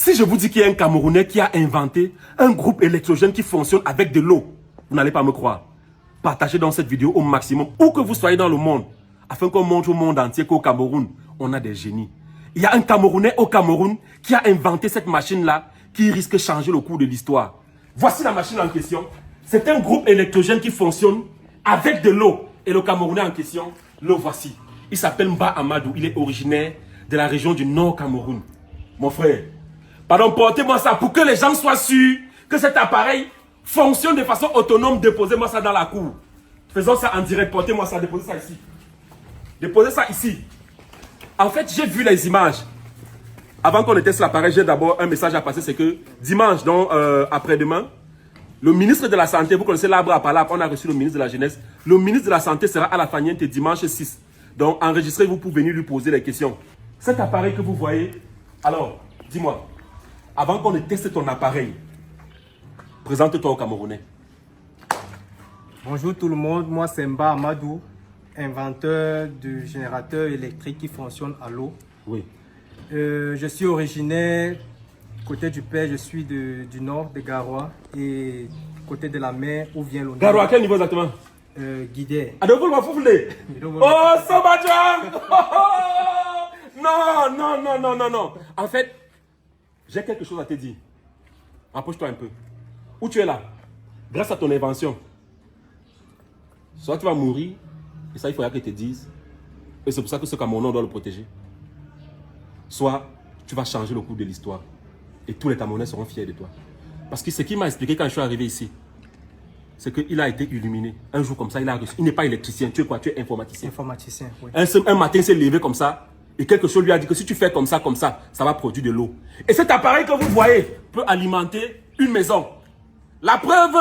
Si je vous dis qu'il y a un Camerounais qui a inventé un groupe électrogène qui fonctionne avec de l'eau, vous n'allez pas me croire. Partagez donc cette vidéo au maximum, où que vous soyez dans le monde, afin qu'on montre au monde entier qu'au Cameroun, on a des génies. Il y a un Camerounais au Cameroun qui a inventé cette machine-là, qui risque de changer le cours de l'histoire. Voici la machine en question. C'est un groupe électrogène qui fonctionne avec de l'eau. Et le Camerounais en question, le voici. Il s'appelle Mba Amadou. Il est originaire de la région du Nord Cameroun. Mon frère, pardon, portez-moi ça pour que les gens soient sûrs que cet appareil fonctionne de façon autonome. Déposez-moi ça dans la cour. Faisons ça en direct. Portez-moi ça. Déposez ça ici. Déposez ça ici. En fait, j'ai vu les images. Avant qu'on teste l'appareil, j'ai d'abord un message à passer. C'est que dimanche, donc après-demain, le ministre de la Santé, vous connaissez l'arbre à palabre, on a reçu le ministre de la Jeunesse. Le ministre de la Santé sera à la Faniente dimanche 6. Donc enregistrez-vous pour venir lui poser les questions. Cet appareil que vous voyez, alors, dis-moi, avant qu'on teste ton appareil, présente-toi au Camerounais. Bonjour tout le monde, moi c'est Mba Amadou, inventeur du générateur électrique qui fonctionne à l'eau. Oui. Je suis originaire, côté du père, je suis du nord de Garoua et côté de la mer où vient l'eau. Garoua, à quel niveau exactement? Guidé. Oh, Sobadjang! Non, non, non, non, non, non. En fait, j'ai quelque chose à te dire. Approche-toi un peu. Où tu es là? Grâce à ton invention. Soit tu vas mourir, et ça il faudra que je te dise. Et c'est pour ça que ce Camerounais, on doit le protéger. Soit tu vas changer le cours de l'histoire. Et tous les Camerounais seront fiers de toi. Parce que ce qu'il m'a expliqué quand je suis arrivé ici, c'est qu'il a été illuminé. Un jour comme ça, il a reçu. Il n'est pas électricien. Tu es quoi? Tu es informaticien. Informaticien, oui. Un matin, il s'est levé comme ça. Et quelque chose lui a dit que si tu fais comme ça, ça va produire de l'eau. Et cet appareil que vous voyez peut alimenter une maison. La preuve,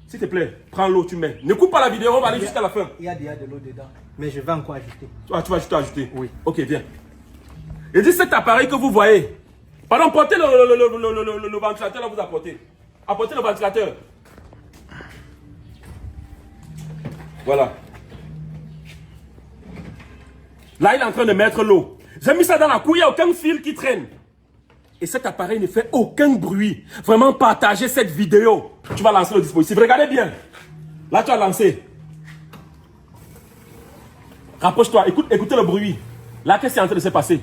s'il te plaît, prends l'eau, tu mets. Ne coupe pas la vidéo, on va aller jusqu'à la fin. Il y a déjà de l'eau dedans, mais je vais encore ajouter. Ah, tu vas juste ajouter? Oui. Ok, viens. Et dit cet appareil que vous voyez. Pardon, portez le ventilateur, là, vous apportez. Apportez le ventilateur. Voilà. Là, il est en train de mettre l'eau. J'ai mis ça dans la cour, il n'y a aucun fil qui traîne. Et cet appareil ne fait aucun bruit. Vraiment, partagez cette vidéo. Tu vas lancer le dispositif. Regardez bien. Là, tu as lancé. Rapproche-toi. Écoutez le bruit. Là, qu'est-ce qui est en train de se passer?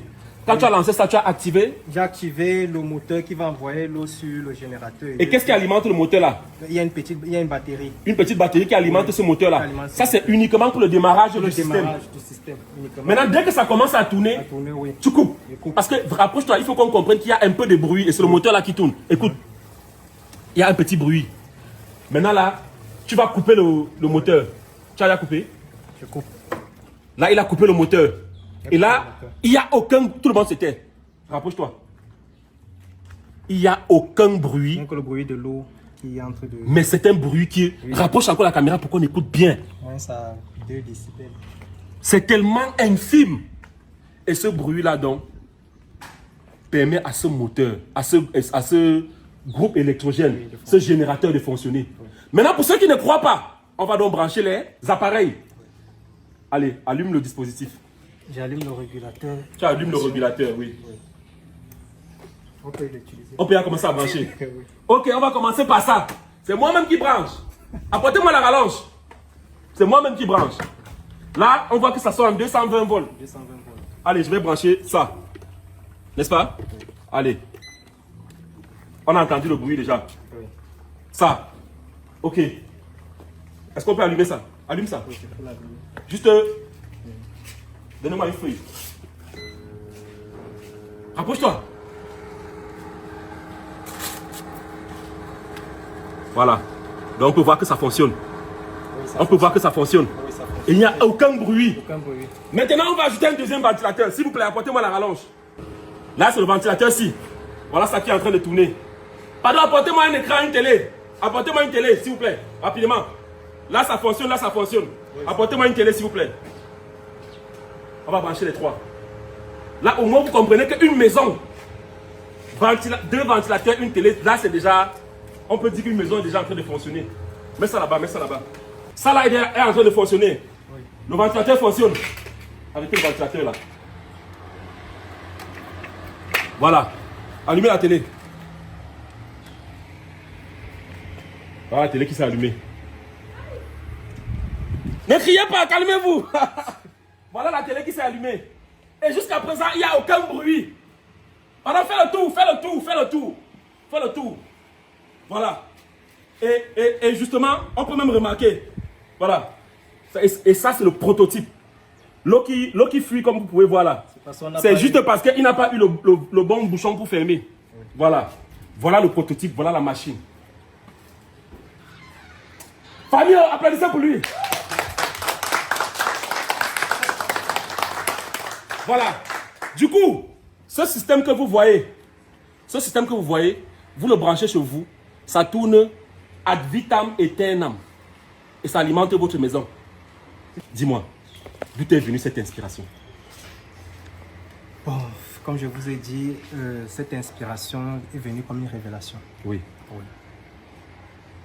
Quand tu as lancé ça, tu as activé. J'ai activé le moteur qui va envoyer l'eau sur le générateur. Et qu'est-ce qui alimente le moteur là? Il y a une batterie. Une petite batterie qui alimente ce moteur là. Ça, c'est moteur. uniquement pour le démarrage du système. Uniquement. Maintenant, dès que ça commence à tourner, Oui. tu coupes. Je coupe. Parce que, rapproche-toi, il faut qu'on comprenne qu'il y a un peu de bruit et c'est le moteur là qui tourne. Écoute, il y a un petit bruit. Maintenant là, tu vas couper le moteur. Tu as déjà coupé? Je coupe. Là, il a coupé le moteur. Et là, il n'y a aucun... Tout le monde se tait. Rapproche-toi. Il n'y a aucun bruit. Donc le bruit de l'eau qui entre de... Mais c'est un bruit qui... Oui. Rapproche encore la caméra pour qu'on écoute bien. Ouais, ça a 2 décibels. C'est tellement infime. Et ce bruit-là, donc, permet à ce moteur, à ce groupe électrogène, ce générateur de fonctionner. Oui. Maintenant, pour ceux qui ne croient pas, on va donc brancher les appareils. Allez, allume le dispositif. J'allume le régulateur. Tu allumes le régulateur, oui. On peut l'utiliser. On peut y commencer à brancher. Oui. Ok, on va commencer par ça. C'est moi-même qui branche. Apportez-moi la rallonge. C'est moi-même qui branche. Là, on voit que ça sort en 220 volts. 220 volts. Allez, je vais brancher ça. N'est-ce pas? Oui. Allez. On a entendu le bruit déjà. Oui. Ça. Ok. Est-ce qu'on peut allumer ça? Allume ça. Oui, je peux l'allumer. Juste... Donnez-moi une feuille. Rapproche-toi. Voilà. Donc on peut voir que ça fonctionne. Oui, On peut voir que ça fonctionne. Oui, ça fonctionne. Et il n'y a aucun bruit. Aucun bruit. Maintenant, on va ajouter un deuxième ventilateur. S'il vous plaît, apportez-moi la rallonge. Là, c'est le ventilateur-ci. Voilà ça qui est en train de tourner. Pardon, apportez-moi un écran, une télé. Apportez-moi une télé, s'il vous plaît. Rapidement. Là, ça fonctionne, là, ça fonctionne. Oui, apportez-moi une télé, s'il vous plaît. On va brancher les trois. Là, au moins, vous comprenez qu'une maison, 2 ventilateurs, une télé, là, c'est déjà... On peut dire qu'une maison est déjà en train de fonctionner. Mets ça là-bas, mets ça là-bas. Ça là est en train de fonctionner. Oui. Le ventilateur fonctionne. Avec le ventilateur là. Voilà. Allumez la télé. Voilà la télé qui s'est allumée. Ne criez pas, calmez-vous. Voilà la télé qui s'est allumée. Et jusqu'à présent, il n'y a aucun bruit. Alors fais le tour, fais le tour, fais le tour. Fais le tour. Voilà. Et justement, on peut même remarquer. Voilà. Et ça, c'est le prototype. L'eau qui fuit, comme vous pouvez voir là. C'est juste parce qu'il n'a pas eu le bon bouchon pour fermer. Oui. Voilà. Voilà le prototype, voilà la machine. Famille, applaudissez pour lui. Voilà. Du coup, ce système que vous voyez, vous le branchez chez vous, ça tourne ad vitam aeternam. Et ça alimente votre maison. Dis-moi, d'où est venue cette inspiration? Bon, comme je vous ai dit, cette inspiration est venue comme une révélation. Oui. Oui.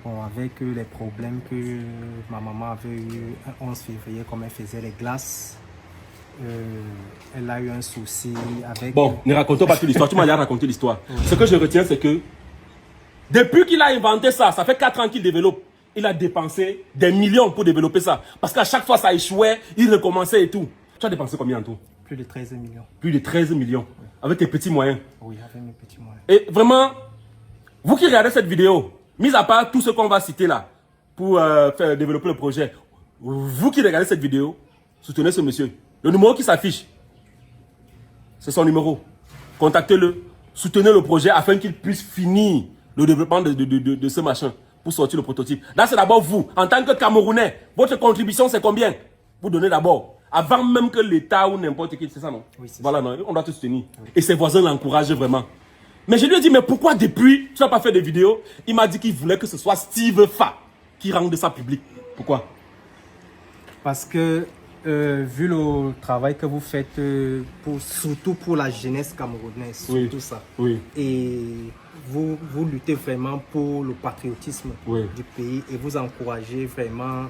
Bon, avec les problèmes que ma maman avait eu un 11 février, comme elle faisait les glaces, elle a eu un souci avec... Bon, ne racontons pas toute l'histoire, tu m'as déjà raconté l'histoire. Oui. Ce que je retiens, c'est que depuis qu'il a inventé ça, ça fait 4 ans qu'il développe. Il a dépensé des millions pour développer ça. Parce qu'à chaque fois, ça échouait, il recommençait et tout. Tu as dépensé combien en tout? Plus de 13 millions. Plus de 13 millions. Oui. Avec tes petits moyens? Oui, avec mes petits moyens. Et vraiment, vous qui regardez cette vidéo, mis à part tout ce qu'on va citer là, pour faire développer le projet, vous qui regardez cette vidéo, soutenez ce monsieur. Le numéro qui s'affiche, c'est son numéro. Contactez-le, soutenez le projet afin qu'il puisse finir le développement de ce machin pour sortir le prototype. Là, c'est d'abord vous, en tant que Camerounais, votre contribution, c'est combien? Vous donnez d'abord, avant même que l'État ou n'importe qui, c'est ça, non? Oui, voilà, non, on doit te soutenir. Oui. Et ses voisins l'encouragent vraiment. Mais je lui ai dit, mais pourquoi depuis, tu n'as pas fait de vidéo? Il m'a dit qu'il voulait que ce soit Steve Fa qui rende ça public. Pourquoi? Parce que, vu le travail que vous faites, surtout pour la jeunesse camerounaise, oui. Tout ça, oui. Et vous luttez vraiment pour le patriotisme oui. du pays et vous encouragez vraiment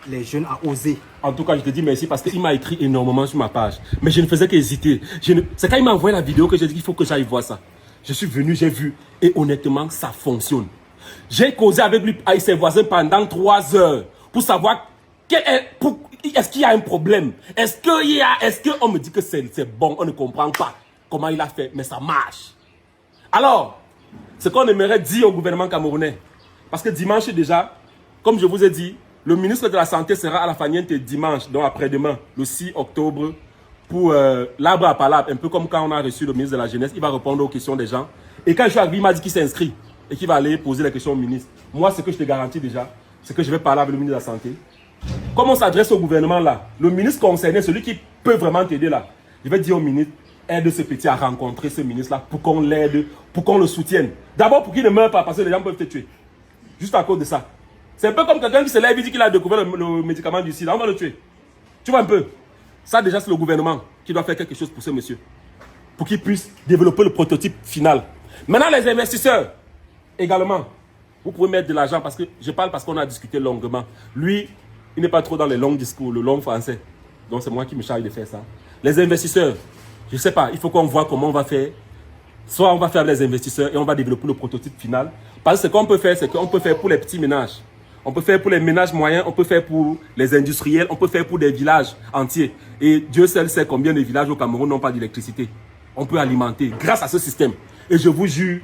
les jeunes à oser. En tout cas, je te dis merci parce qu'il m'a écrit énormément sur ma page. Mais je ne faisais qu'hésiter. C'est quand il m'a envoyé la vidéo que j'ai dit qu'il faut que j'aille voir ça. Je suis venu, j'ai vu. Et honnêtement, ça fonctionne. J'ai causé avec lui, avec ses voisins pendant 3 heures pour savoir est-ce qu'il y a un problème. Est-ce qu'on me dit que c'est bon, on ne comprend pas comment il a fait, mais ça marche. Alors, ce qu'on aimerait dire au gouvernement camerounais, parce que dimanche déjà, comme je vous ai dit, le ministre de la Santé sera à la Faniente dimanche, donc après-demain, le 6 octobre, pour l'arbre à palabre, un peu comme quand on a reçu le ministre de la Jeunesse, il va répondre aux questions des gens. Et quand je suis arrivé, il m'a dit qu'il s'inscrit et qu'il va aller poser les questions au ministre. Moi, ce que je te garantis déjà, c'est que je vais parler avec le ministre de la Santé. Comme on s'adresse au gouvernement là, le ministre concerné, celui qui peut vraiment t'aider là, je vais dire au ministre, aide ce petit à rencontrer ce ministre là pour qu'on l'aide, pour qu'on le soutienne. D'abord pour qu'il ne meure pas parce que les gens peuvent te tuer. Juste à cause de ça. C'est un peu comme quelqu'un qui se lève et dit qu'il a découvert le médicament du sida, on va le tuer. Tu vois un peu? Ça déjà c'est le gouvernement qui doit faire quelque chose pour ce monsieur. Pour qu'il puisse développer le prototype final. Maintenant les investisseurs, également, vous pouvez mettre de l'argent parce que je parle parce qu'on a discuté longuement. Lui, il n'est pas trop dans les longs discours, le long français. Donc c'est moi qui me charge de faire ça. Les investisseurs, je ne sais pas, il faut qu'on voit comment on va faire. Soit on va faire les investisseurs et on va développer le prototype final. Parce que ce qu'on peut faire, c'est qu'on peut faire pour les petits ménages. On peut faire pour les ménages moyens, on peut faire pour les industriels, on peut faire pour des villages entiers. Et Dieu seul sait combien de villages au Cameroun n'ont pas d'électricité. On peut alimenter grâce à ce système. Et je vous jure,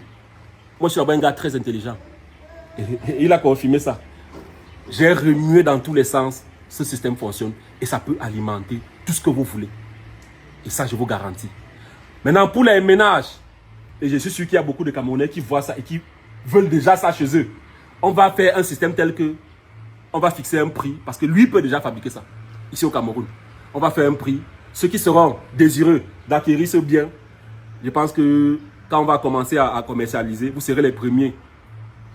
moi je suis un gars très intelligent. Et il a confirmé ça. J'ai remué dans tous les sens, ce système fonctionne et ça peut alimenter tout ce que vous voulez. Et ça, je vous garantis. Maintenant, pour les ménages, et je suis sûr qu'il y a beaucoup de Camerounais qui voient ça et qui veulent déjà ça chez eux, on va faire un système tel que on va fixer un prix, parce que lui peut déjà fabriquer ça, ici au Cameroun. On va faire un prix. Ceux qui seront désireux d'acquérir ce bien, je pense que quand on va commencer à commercialiser, vous serez les premiers.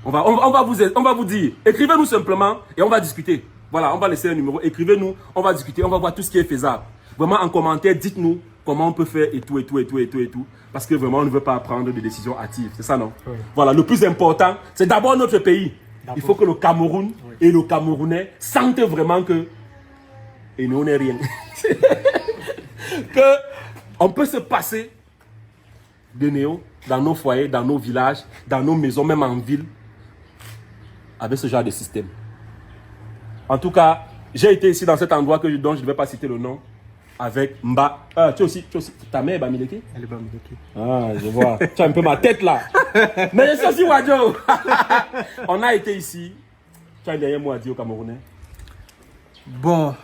On va vous dire, écrivez-nous simplement et on va discuter. Voilà, on va laisser un numéro, écrivez-nous, on va discuter, on va voir tout ce qui est faisable. Vraiment en commentaire, dites-nous comment on peut faire et tout. Parce que vraiment, on ne veut pas prendre des décisions hâtives. C'est ça, non? Oui. Voilà, le plus important, c'est d'abord notre pays. Il faut que le Cameroun et le Camerounais sentent vraiment que... Et nous, on n'est rien. Que on peut se passer de Néo, dans nos foyers, dans nos villages, dans nos maisons, même en ville, avec ce genre de système. En tout cas, j'ai été ici dans cet endroit dont je ne vais pas citer le nom, avec Mba. Tu aussi, ta mère est Bamileke? Elle est Bamileke. Ah, je vois. Tu as un peu ma tête là. Mais je suis aussi Wadjo. On a été ici. Tu as un dernier mot à dire aux Camerounais? Bon,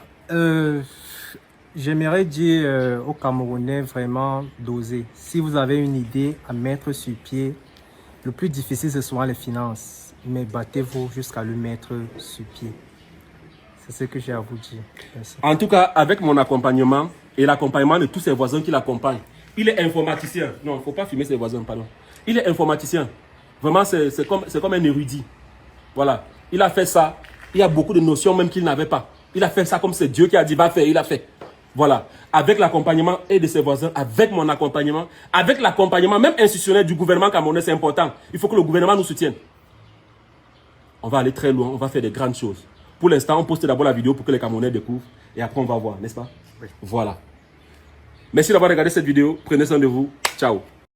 j'aimerais dire aux Camerounais vraiment d'oser. Si vous avez une idée à mettre sur pied, le plus difficile c'est souvent les finances. Mais battez-vous jusqu'à le mettre sur pied. C'est ce que j'ai à vous dire. Merci. En tout cas, avec mon accompagnement et l'accompagnement de tous ses voisins qui l'accompagnent, il est informaticien. Non, il ne faut pas filmer ses voisins, pardon. Il est informaticien. Vraiment, c'est comme un érudit. Voilà. Il a fait ça. Il y a beaucoup de notions même qu'il n'avait pas. Il a fait ça comme c'est Dieu qui a dit, va faire, il a fait. Voilà. Avec l'accompagnement et de ses voisins, avec mon accompagnement, avec l'accompagnement même institutionnel du gouvernement camerounais, c'est important. Il faut que le gouvernement nous soutienne. On va aller très loin, on va faire des grandes choses. Pour l'instant, on poste d'abord la vidéo pour que les Camerounais découvrent. Et après, on va voir, n'est-ce pas? Oui. Voilà. Merci d'avoir regardé cette vidéo. Prenez soin de vous. Ciao.